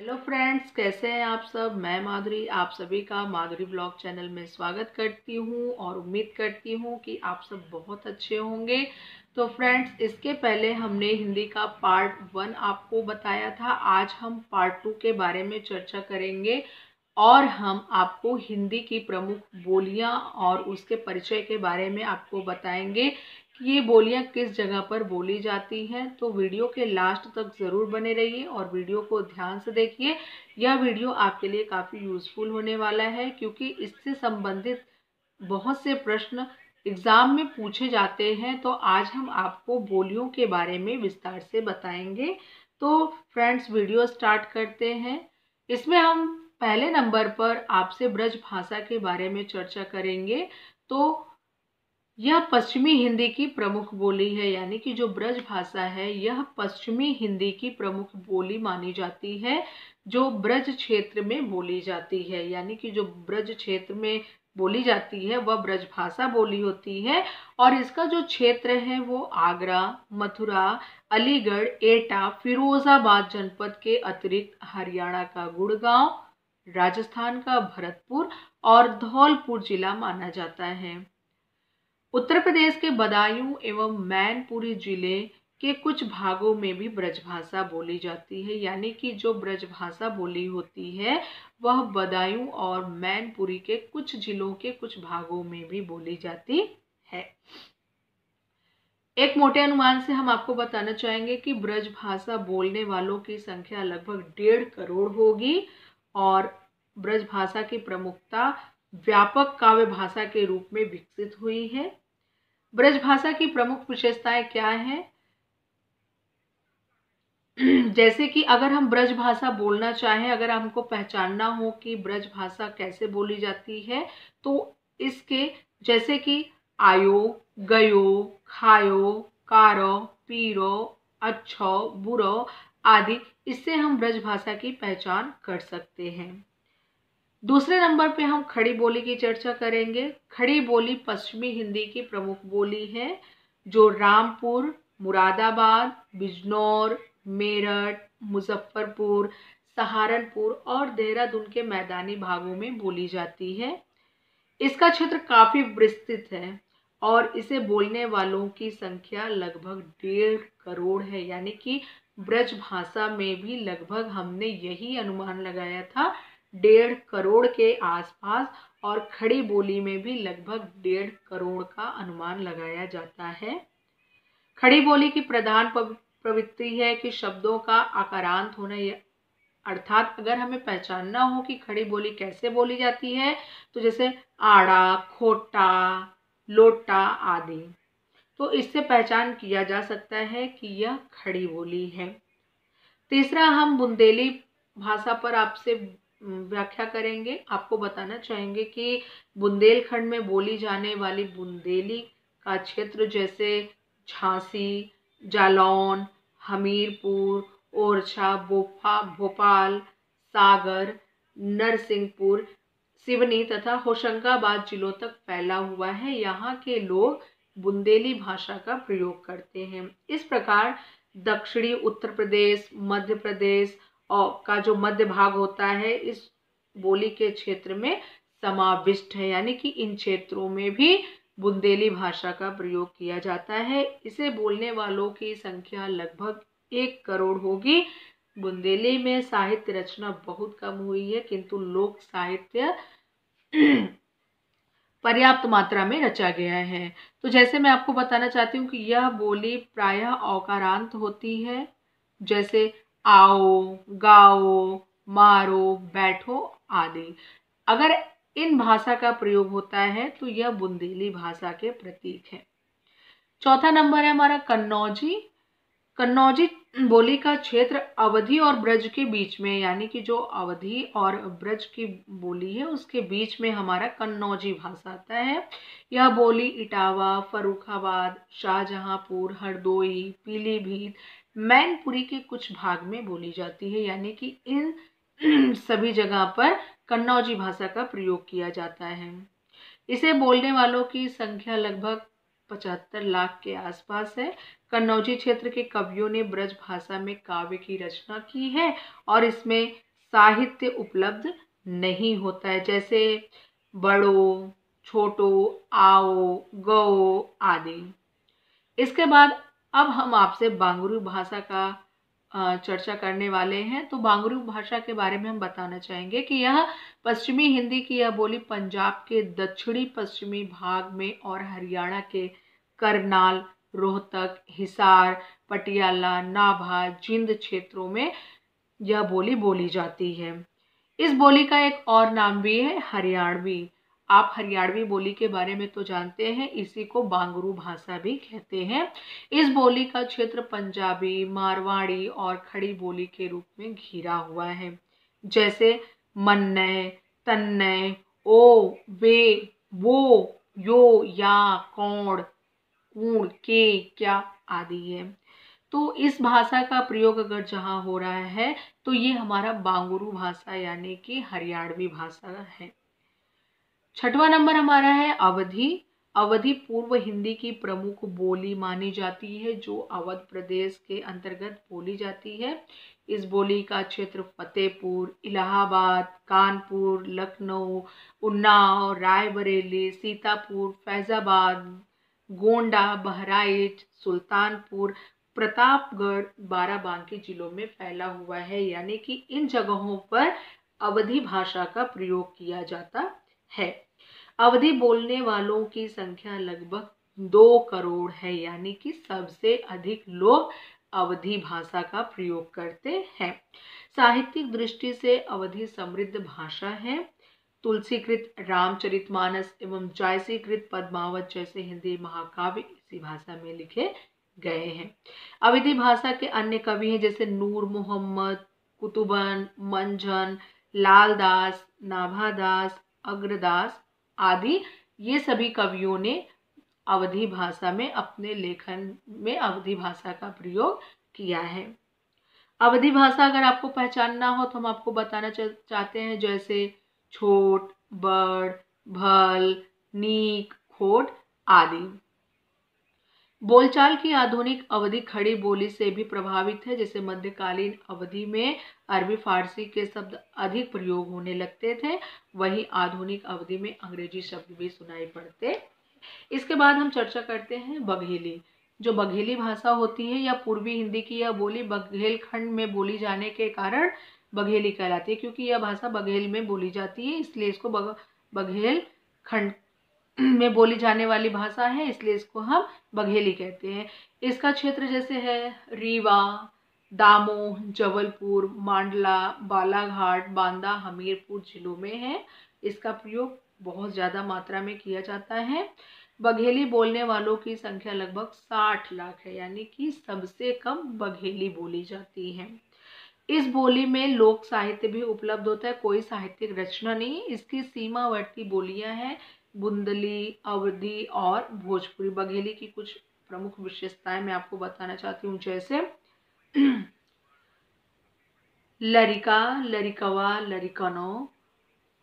Hello friends, कैसे हैं आप सब। मैं माधुरी आप सभी का माधुरी ब्लॉग चैनल में स्वागत करती हूं और उम्मीद करती हूं कि आप सब बहुत अच्छे होंगे। तो फ्रेंड्स, इसके पहले हमने हिंदी का पार्ट 1 आपको बताया था। आज हम पार्ट 2 के बारे में चर्चा करेंगे और हम आपको हिंदी की प्रमुख बोलियां और उसके परिचय के बारे में आपको बताएंगे कि ये बोलियां किस जगह पर बोली जाती हैं। तो वीडियो के लास्ट तक ज़रूर बने रहिए और वीडियो को ध्यान से देखिए। यह वीडियो आपके लिए काफ़ी यूज़फुल होने वाला है क्योंकि इससे संबंधित बहुत से प्रश्न एग्ज़ाम में पूछे जाते हैं। तो आज हम आपको बोलियों के बारे में विस्तार से बताएंगे। तो फ्रेंड्स, वीडियो स्टार्ट करते हैं। इसमें हम पहले नंबर पर आपसे ब्रज भाषा के बारे में चर्चा करेंगे। तो यह पश्चिमी हिंदी की प्रमुख बोली है, यानी कि जो ब्रज भाषा है यह पश्चिमी हिंदी की प्रमुख बोली मानी जाती है, जो ब्रज क्षेत्र में बोली जाती है। यानी कि जो ब्रज क्षेत्र में बोली जाती है वह ब्रज भाषा बोली होती है। और इसका जो क्षेत्र है वो आगरा, मथुरा, अलीगढ़, एटा, फिरोजाबाद जनपद के अतिरिक्त हरियाणा का गुड़गांव, राजस्थान का भरतपुर और धौलपुर जिला माना जाता है। उत्तर प्रदेश के बदायूं एवं मैनपुरी जिले के कुछ भागों में भी ब्रजभाषा बोली जाती है। यानी कि जो ब्रजभाषा बोली होती है वह बदायूं और मैनपुरी के कुछ जिलों के कुछ भागों में भी बोली जाती है। एक मोटे अनुमान से हम आपको बताना चाहेंगे कि ब्रजभाषा बोलने वालों की संख्या लगभग 1.5 करोड़ होगी और ब्रजभाषा की प्रमुखता व्यापक काव्य भाषा के रूप में विकसित हुई है। ब्रजभाषा की प्रमुख विशेषताएं क्या हैं? जैसे कि अगर हम ब्रजभाषा बोलना चाहें, अगर हमको पहचानना हो कि ब्रजभाषा कैसे बोली जाती है, तो इसके जैसे कि आयो, गयो, खायो, कारो, पीरो, अच्छो, बुरो आदि, इससे हम ब्रजभाषा की पहचान कर सकते हैं। दूसरे नंबर पे हम खड़ी बोली की चर्चा करेंगे। खड़ी बोली पश्चिमी हिंदी की प्रमुख बोली है, जो रामपुर, मुरादाबाद, बिजनौर, मेरठ, मुजफ्फरपुर, सहारनपुर और देहरादून के मैदानी भागों में बोली जाती है। इसका क्षेत्र काफी विस्तृत है और इसे बोलने वालों की संख्या लगभग 1.5 करोड़ है। यानी कि ब्रज भाषा में भी लगभग हमने यही अनुमान लगाया था, 1.5 करोड़ के आसपास, और खड़ी बोली में भी लगभग 1.5 करोड़ का अनुमान लगाया जाता है। खड़ी बोली की प्रधान प्रवृत्ति है कि शब्दों का आकारांत होना, अर्थात अगर हमें पहचानना हो कि खड़ी बोली कैसे बोली जाती है, तो जैसे आड़ा, खोटा, लोटा आदि, तो इससे पहचान किया जा सकता है कि यह खड़ी बोली है। तीसरा, हम बुंदेली भाषा पर आपसे व्याख्या करेंगे। आपको बताना चाहेंगे कि बुंदेलखंड में बोली जाने वाली बुंदेली का क्षेत्र जैसे झांसी, जालौन, हमीरपुर, ओरछा, भोपाल, सागर, नरसिंहपुर, सिवनी तथा होशंगाबाद जिलों तक फैला हुआ है। यहाँ के लोग बुंदेली भाषा का प्रयोग करते हैं। इस प्रकार दक्षिणी उत्तर प्रदेश, मध्य प्रदेश और का जो मध्य भाग होता है इस बोली के क्षेत्र में समाविष्ट है। यानी कि इन क्षेत्रों में भी बुंदेली भाषा का प्रयोग किया जाता है। इसे बोलने वालों की संख्या लगभग 1 करोड़ होगी। बुंदेली में साहित्य रचना बहुत कम हुई है, किंतु लोक साहित्य पर्याप्त मात्रा में रचा गया है। तो जैसे मैं आपको बताना चाहती हूँ कि यह बोली प्रायः औकारांत होती है, जैसे आओ, गाओ, मारो, बैठो आदि। अगर इन भाषा का प्रयोग होता है तो यह बुंदेली भाषा के प्रतीक है। चौथा नंबर है हमारा कन्नौजी। कन्नौजी बोली का क्षेत्र अवधि और ब्रज के बीच में, यानी कि जो अवधि और ब्रज की बोली है उसके बीच में हमारा कन्नौजी भाषा आता है। यह बोली इटावा, फर्रुखाबाद, शाहजहांपुर, हरदोई, पीलीभीत, मैनपुरी के कुछ भाग में बोली जाती है। यानी कि इन सभी जगह पर कन्नौजी भाषा का प्रयोग किया जाता है। इसे बोलने वालों की संख्या लगभग 75 लाख के आसपास है। कन्नौजी क्षेत्र के कवियों ने ब्रज भाषा में काव्य की रचना की है और इसमें साहित्य उपलब्ध नहीं होता है, जैसे बड़ो, छोटो, आओ, गओ आदि। इसके बाद अब हम आपसे बांगरू भाषा का चर्चा करने वाले हैं। तो बांगरू भाषा के बारे में हम बताना चाहेंगे कि यह पश्चिमी हिंदी की यह बोली पंजाब के दक्षिणी पश्चिमी भाग में और हरियाणा के करनाल, रोहतक, हिसार, पटियाला, नाभा, जिंद क्षेत्रों में यह बोली बोली जाती है। इस बोली का एक और नाम भी है हरियाणवी। आप हरियाणवी बोली के बारे में तो जानते हैं, इसी को बांगरू भाषा भी कहते हैं। इस बोली का क्षेत्र पंजाबी, मारवाड़ी और खड़ी बोली के रूप में घिरा हुआ है, जैसे मन्नय, तन्नय, ओ, वे, वो, यो, या, कौड़, कूण, के, क्या आदि है। तो इस भाषा का प्रयोग अगर जहाँ हो रहा है तो ये हमारा बांगरू भाषा यानी कि हरियाणवी भाषा है। छठवां नंबर हमारा है अवधी। अवधी पूर्व हिंदी की प्रमुख बोली मानी जाती है, जो अवध प्रदेश के अंतर्गत बोली जाती है। इस बोली का क्षेत्र फतेहपुर, इलाहाबाद, कानपुर, लखनऊ, उन्नाव, रायबरेली, सीतापुर, फैजाबाद, गोंडा, बहराइच, सुल्तानपुर, प्रतापगढ़, बाराबंकी जिलों में फैला हुआ है, यानी कि इन जगहों पर अवधी भाषा का प्रयोग किया जाता है। अवधी बोलने वालों की संख्या लगभग 2 करोड़ है, यानी कि सबसे अधिक लोग अवधी भाषा का प्रयोग करते हैं। साहित्यिक दृष्टि से अवधी समृद्ध भाषा है। तुलसीकृत रामचरितमानस एवं जायसीकृत पद्मावत जैसे हिंदी महाकाव्य इसी भाषा में लिखे गए हैं। अवधी भाषा के अन्य कवि हैं जैसे नूर मोहम्मद, कुतुबन, मंझन, लालदास, नाभादास, अग्रदास आदि। ये सभी कवियों ने अवधी भाषा में अपने लेखन में अवधी भाषा का प्रयोग किया है। अवधी भाषा अगर आपको पहचानना हो तो हम आपको बताना चाहते हैं, जैसे छोट, बड़, भल, नीक, खोट आदि। बोलचाल की आधुनिक अवधी खड़ी बोली से भी प्रभावित है, जैसे मध्यकालीन अवधि में अरबी फारसी के शब्द अधिक प्रयोग होने लगते थे, वहीं आधुनिक अवधि में अंग्रेजी शब्द भी सुनाई पड़ते। इसके बाद हम चर्चा करते हैं बघेली। जो बघेली भाषा होती है या पूर्वी हिंदी की यह बोली बघेलखंड में बोली जाने के कारण बघेली कहलाती है, क्योंकि यह भाषा बघेल में बोली जाती है, इसलिए इसको बघेलखंड में बोली जाने वाली भाषा है, इसलिए इसको हम बघेली कहते हैं। इसका क्षेत्र जैसे है रीवा, दामोह, जबलपुर, मांडला, बालाघाट, बांदा, हमीरपुर जिलों में है। इसका प्रयोग बहुत ज़्यादा मात्रा में किया जाता है। बघेली बोलने वालों की संख्या लगभग 60 लाख है, यानी कि सबसे कम बघेली बोली जाती है। इस बोली में लोक साहित्य भी उपलब्ध होता है, कोई साहित्यिक रचना नहीं। इसकी सीमावर्ती बोलियां हैं बुंदली, अवधी और भोजपुरी। बघेली की कुछ प्रमुख विशेषताएं मैं आपको बताना चाहती हूँ, जैसे लरिका, लरिकवा, लरिकनो,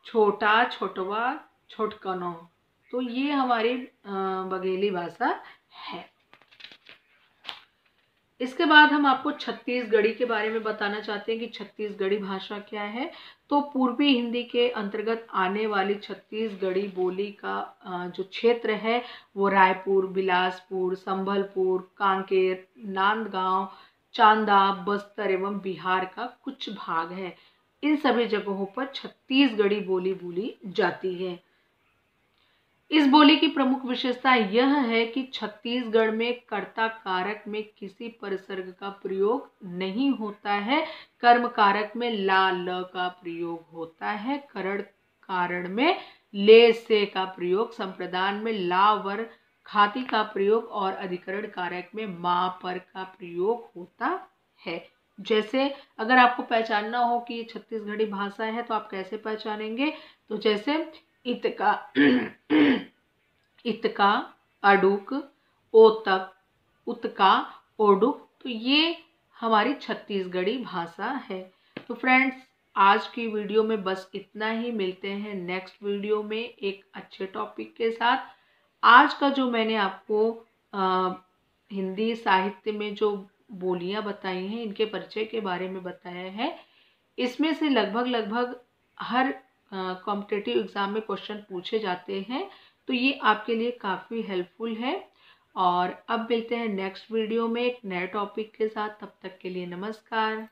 छोटा, छोटवा, छोटकनो। तो ये हमारी बघेली भाषा है। इसके बाद हम आपको छत्तीसगढ़ी के बारे में बताना चाहते हैं कि छत्तीसगढ़ी भाषा क्या है। तो पूर्वी हिंदी के अंतर्गत आने वाली छत्तीसगढ़ी बोली का जो क्षेत्र है वो रायपुर, बिलासपुर, संभलपुर, कांकेर, नांदगांव, चांदा, बस्तर एवं बिहार का कुछ भाग है। इन सभी जगहों पर छत्तीसगढ़ी बोली बोली जाती है। इस बोली की प्रमुख विशेषता यह है कि छत्तीसगढ़ में कर्ता कारक में किसी परसर्ग का प्रयोग नहीं होता है। कर्म कारक में ला ल का प्रयोग होता है। करण कारण में ले से का प्रयोग, संप्रदान में ला वर खाती का प्रयोग और अधिकरण कारक में मा पर का प्रयोग होता है। जैसे अगर आपको पहचानना हो कि ये छत्तीसगढ़ी भाषा है तो आप कैसे पहचानेंगे, तो जैसे इतका, इतका, अडुक, ओतक, उतका, ओडुक। तो ये हमारी छत्तीसगढ़ी भाषा है। तो फ्रेंड्स, आज की वीडियो में बस इतना ही। मिलते हैं नेक्स्ट वीडियो में एक अच्छे टॉपिक के साथ। आज का जो मैंने आपको हिंदी साहित्य में जो बोलियां बताई हैं, इनके परिचय के बारे में बताया है, इसमें से लगभग हर कॉम्पिटिटिव एग्ज़ाम में क्वेश्चन पूछे जाते हैं, तो ये आपके लिए काफ़ी हेल्पफुल है। और अब मिलते हैं नेक्स्ट वीडियो में एक नए टॉपिक के साथ। तब तक के लिए नमस्कार।